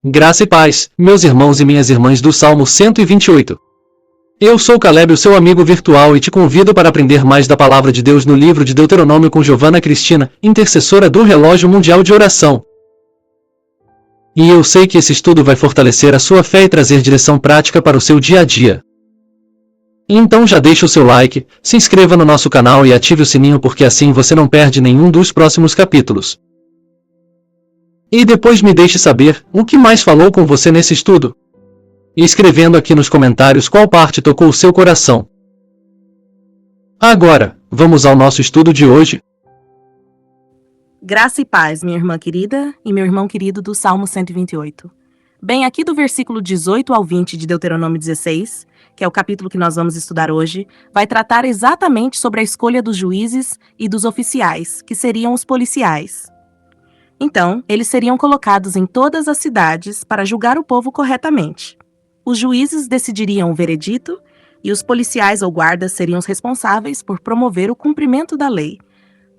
Graça e paz, meus irmãos e minhas irmãs do Salmo 128. Eu sou Caleb, o seu amigo virtual, e te convido para aprender mais da Palavra de Deus no livro de Deuteronômio com Giovana Cristina, intercessora do Relógio Mundial de Oração. E eu sei que esse estudo vai fortalecer a sua fé e trazer direção prática para o seu dia a dia. Então já deixe o seu like, se inscreva no nosso canal e ative o sininho, porque assim você não perde nenhum dos próximos capítulos. E depois me deixe saber o que mais falou com você nesse estudo, escrevendo aqui nos comentários qual parte tocou o seu coração. Agora, vamos ao nosso estudo de hoje. Graça e paz, minha irmã querida e meu irmão querido do Salmo 128. Bem, aqui do versículo 18 ao 20 de Deuteronômio 16, que é o capítulo que nós vamos estudar hoje, vai tratar exatamente sobre a escolha dos juízes e dos oficiais, que seriam os policiais. Então, eles seriam colocados em todas as cidades para julgar o povo corretamente. Os juízes decidiriam o veredito e os policiais ou guardas seriam os responsáveis por promover o cumprimento da lei,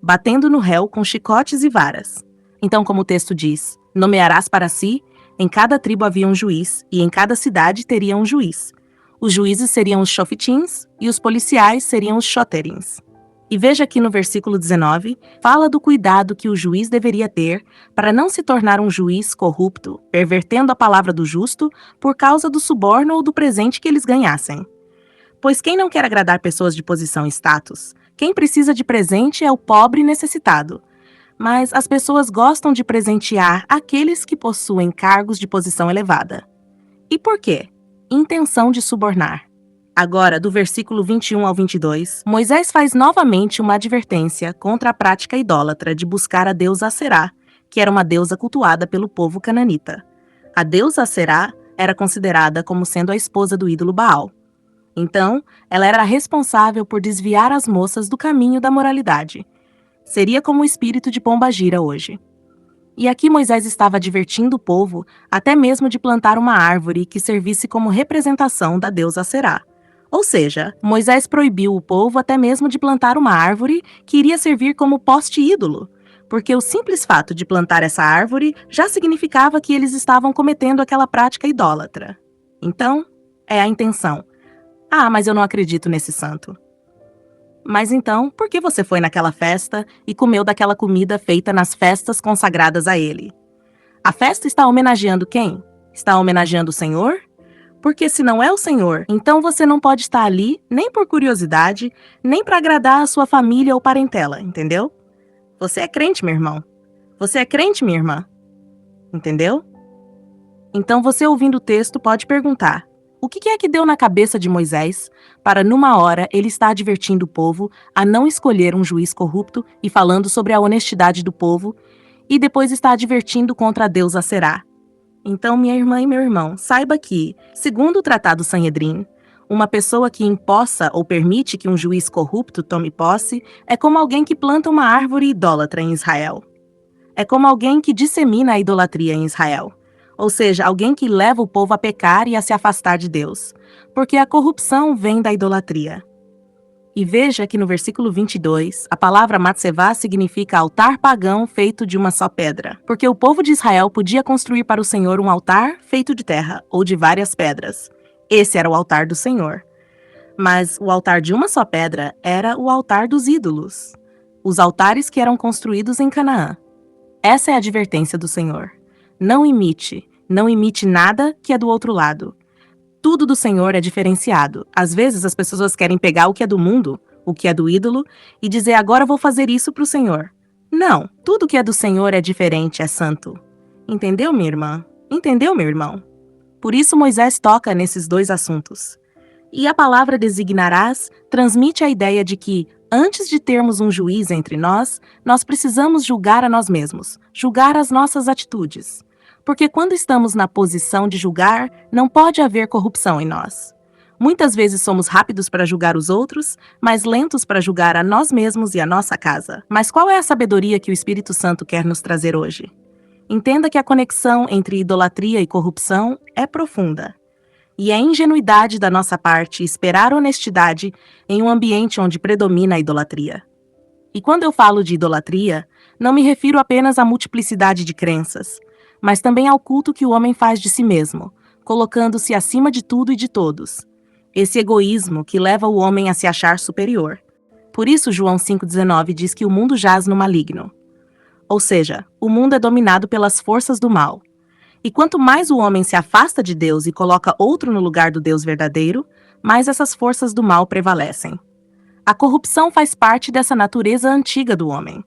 batendo no réu com chicotes e varas. Então, como o texto diz, nomearás para si, em cada tribo havia um juiz, e em cada cidade teria um juiz. Os juízes seriam os shofitins e os policiais seriam os shoterins. E veja aqui no versículo 19, fala do cuidado que o juiz deveria ter para não se tornar um juiz corrupto, pervertendo a palavra do justo por causa do suborno ou do presente que eles ganhassem. Pois quem não quer agradar pessoas de posição e status? Quem precisa de presente é o pobre necessitado. Mas as pessoas gostam de presentear aqueles que possuem cargos de posição elevada. E por quê? Intenção de subornar. Agora, do versículo 21 ao 22, Moisés faz novamente uma advertência contra a prática idólatra de buscar a deusa Aserá, que era uma deusa cultuada pelo povo cananita. A deusa Aserá era considerada como sendo a esposa do ídolo Baal. Então, ela era responsável por desviar as moças do caminho da moralidade. Seria como o espírito de Pombagira hoje. E aqui Moisés estava advertindo o povo até mesmo de plantar uma árvore que servisse como representação da deusa Aserá. Ou seja, Moisés proibiu o povo até mesmo de plantar uma árvore que iria servir como poste ídolo, porque o simples fato de plantar essa árvore já significava que eles estavam cometendo aquela prática idólatra. Então, é a intenção. Ah, mas eu não acredito nesse santo. Mas então, por que você foi naquela festa e comeu daquela comida feita nas festas consagradas a ele? A festa está homenageando quem? Está homenageando o Senhor? Porque se não é o Senhor, então você não pode estar ali nem por curiosidade, nem para agradar a sua família ou parentela, entendeu? Você é crente, meu irmão. Você é crente, minha irmã. Entendeu? Então você ouvindo o texto pode perguntar, o que é que deu na cabeça de Moisés para numa hora ele estar advertindo o povo a não escolher um juiz corrupto e falando sobre a honestidade do povo, e depois está advertindo contra a deusa Aserá? Então, minha irmã e meu irmão, saiba que, segundo o Tratado Sanhedrin, uma pessoa que impossa ou permite que um juiz corrupto tome posse é como alguém que planta uma árvore idólatra em Israel. É como alguém que dissemina a idolatria em Israel. Ou seja, alguém que leva o povo a pecar e a se afastar de Deus. Porque a corrupção vem da idolatria. E veja que no versículo 22, a palavra Matsevá significa altar pagão feito de uma só pedra, porque o povo de Israel podia construir para o Senhor um altar feito de terra ou de várias pedras. Esse era o altar do Senhor. Mas o altar de uma só pedra era o altar dos ídolos, os altares que eram construídos em Canaã. Essa é a advertência do Senhor. Não imite nada que é do outro lado. Tudo do Senhor é diferenciado. Às vezes as pessoas querem pegar o que é do mundo, o que é do ídolo, e dizer agora vou fazer isso para o Senhor. Não, tudo que é do Senhor é diferente, é santo. Entendeu, minha irmã? Entendeu, meu irmão? Por isso Moisés toca nesses dois assuntos. E a palavra designarás transmite a ideia de que, antes de termos um juiz entre nós precisamos julgar a nós mesmos, julgar as nossas atitudes. Porque quando estamos na posição de julgar, não pode haver corrupção em nós. Muitas vezes somos rápidos para julgar os outros, mas lentos para julgar a nós mesmos e a nossa casa. Mas qual é a sabedoria que o Espírito Santo quer nos trazer hoje? Entenda que a conexão entre idolatria e corrupção é profunda. E é ingenuidade da nossa parte esperar honestidade em um ambiente onde predomina a idolatria. E quando eu falo de idolatria, não me refiro apenas à multiplicidade de crenças, mas também ao culto que o homem faz de si mesmo, colocando-se acima de tudo e de todos. Esse egoísmo que leva o homem a se achar superior. Por isso, João 5,19 diz que o mundo jaz no maligno. Ou seja, o mundo é dominado pelas forças do mal. E quanto mais o homem se afasta de Deus e coloca outro no lugar do Deus verdadeiro, mais essas forças do mal prevalecem. A corrupção faz parte dessa natureza antiga do homem.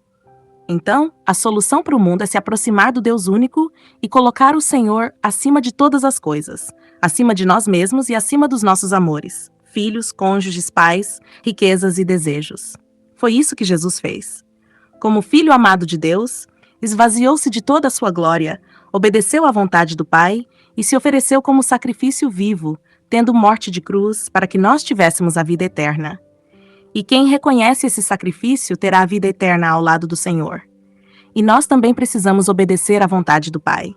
Então, a solução para o mundo é se aproximar do Deus único e colocar o Senhor acima de todas as coisas, acima de nós mesmos e acima dos nossos amores, filhos, cônjuges, pais, riquezas e desejos. Foi isso que Jesus fez. Como filho amado de Deus, esvaziou-se de toda a sua glória, obedeceu à vontade do Pai e se ofereceu como sacrifício vivo, tendo morte de cruz para que nós tivéssemos a vida eterna. E quem reconhece esse sacrifício terá a vida eterna ao lado do Senhor. E nós também precisamos obedecer à vontade do Pai.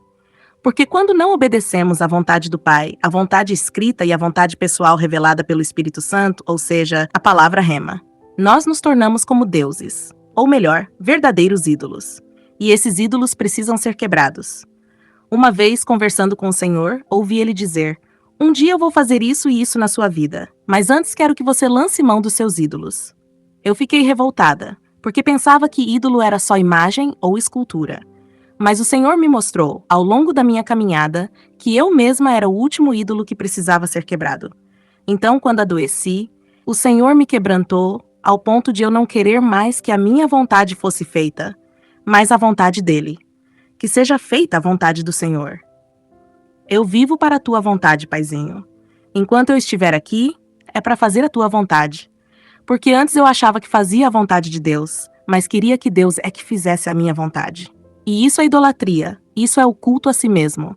Porque quando não obedecemos à vontade do Pai, à vontade escrita e à vontade pessoal revelada pelo Espírito Santo, ou seja, a palavra rema, nós nos tornamos como deuses, ou melhor, verdadeiros ídolos. E esses ídolos precisam ser quebrados. Uma vez, conversando com o Senhor, ouvi ele dizer: "Um dia eu vou fazer isso e isso na sua vida, mas antes quero que você lance mão dos seus ídolos." Eu fiquei revoltada, porque pensava que ídolo era só imagem ou escultura. Mas o Senhor me mostrou, ao longo da minha caminhada, que eu mesma era o último ídolo que precisava ser quebrado. Então, quando adoeci, o Senhor me quebrantou ao ponto de eu não querer mais que a minha vontade fosse feita, mas a vontade dele. Que seja feita a vontade do Senhor. Eu vivo para a tua vontade, Paizinho. Enquanto eu estiver aqui, é para fazer a tua vontade. Porque antes eu achava que fazia a vontade de Deus, mas queria que Deus é que fizesse a minha vontade. E isso é idolatria, isso é o culto a si mesmo.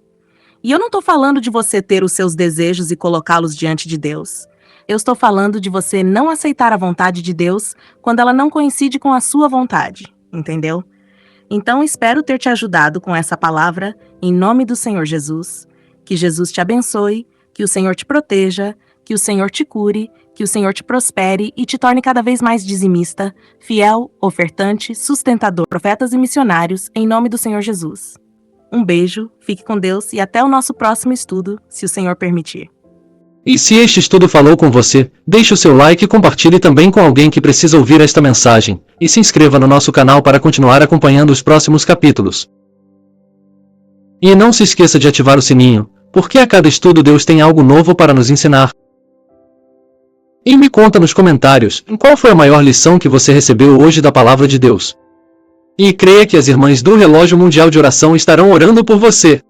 E eu não estou falando de você ter os seus desejos e colocá-los diante de Deus. Eu estou falando de você não aceitar a vontade de Deus quando ela não coincide com a sua vontade, entendeu? Então espero ter te ajudado com essa palavra, em nome do Senhor Jesus. Que Jesus te abençoe, que o Senhor te proteja, que o Senhor te cure, que o Senhor te prospere e te torne cada vez mais dizimista, fiel, ofertante, sustentador, profetas e missionários, em nome do Senhor Jesus. Um beijo, fique com Deus e até o nosso próximo estudo, se o Senhor permitir. E se este estudo falou com você, deixe o seu like e compartilhe também com alguém que precisa ouvir esta mensagem, e se inscreva no nosso canal para continuar acompanhando os próximos capítulos. E não se esqueça de ativar o sininho, porque a cada estudo Deus tem algo novo para nos ensinar. E me conta nos comentários, qual foi a maior lição que você recebeu hoje da Palavra de Deus. E creia que as irmãs do Relógio Mundial de Oração estarão orando por você.